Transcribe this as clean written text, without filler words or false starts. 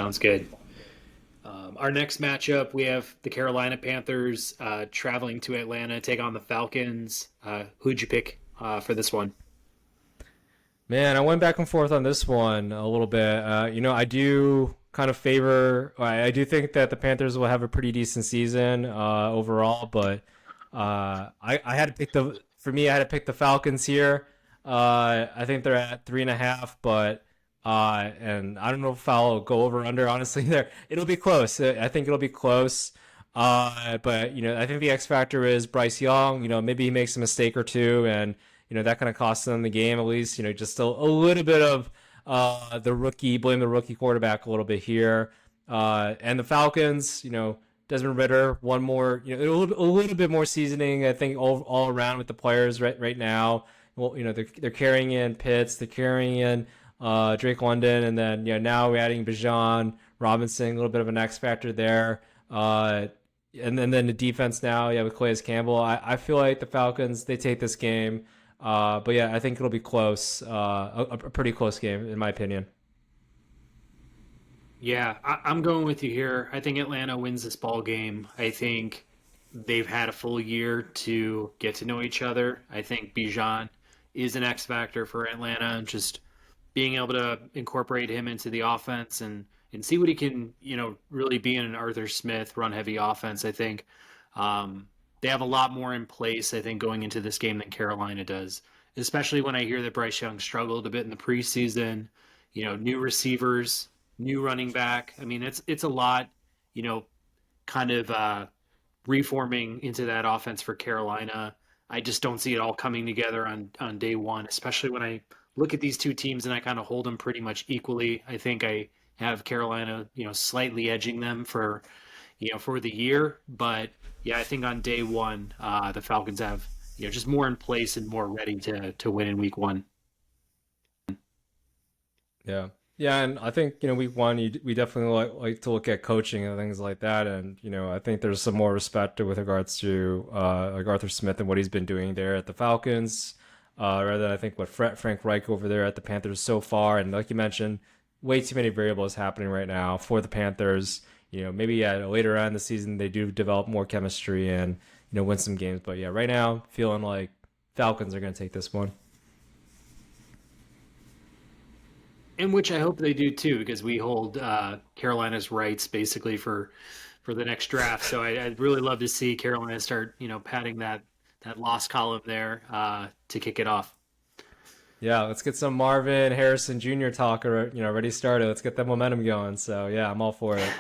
Sounds good. Our next matchup, we have the Carolina Panthers traveling to Atlanta, take on the Falcons. Who'd you pick for this one? Man, I went back and forth on this one a little bit. I do kind of favor. I do think that the Panthers will have a pretty decent season overall, but I had to pick the. For me, I had to pick the Falcons here. I think they're at 3.5, but and I don't know if I'll go over or under. Honestly, there it'll be close. I think it'll be close. But I think the X factor is Bryce Young. Maybe he makes a mistake or two, and that kind of costs them the game at least. Just a little bit of blame the rookie quarterback a little bit here. And the Falcons, Desmond Ritter, one more, a little bit more seasoning, I think, all around with the players right now. Well, they're carrying in Pitts, they're carrying in Drake London, and then now we're adding Bijan Robinson, a little bit of an X factor there. And then the defense now, with Calais Campbell. I feel like the Falcons, they take this game. But yeah, I think it'll be close. A pretty close game, in my opinion. Yeah, I'm going with you here. I think Atlanta wins this ball game. I think they've had a full year to get to know each other. I think Bijan is an X factor for Atlanta, and just being able to incorporate him into the offense and see what he can, really be in an Arthur Smith run heavy offense. I think they have a lot more in place, I think, going into this game than Carolina does, especially when I hear that Bryce Young struggled a bit in the preseason, new receivers, new running back. I mean, it's a lot, kind of reforming into that offense for Carolina. I just don't see it all coming together on day one, especially when I look at these two teams and I kind of hold them pretty much equally. I think I have Carolina, slightly edging them for the year. But yeah, I think on day one, the Falcons have, just more in place and more ready to win in week one. Yeah. Yeah, and I think week one we definitely like to look at coaching and things like that, and I think there's some more respect with regards to like Arthur Smith and what he's been doing there at the Falcons, rather than I think what Frank Reich over there at the Panthers so far. And like you mentioned, way too many variables happening right now for the Panthers. Maybe later on in the season they do develop more chemistry and win some games, but yeah, right now feeling like Falcons are going to take this one. In which I hope they do too, because we hold Carolina's rights basically for the next draft. So I'd really love to see Carolina start, padding that loss column there to kick it off. Yeah, let's get some Marvin Harrison Jr. talk, ready started. Let's get that momentum going. So yeah, I'm all for it.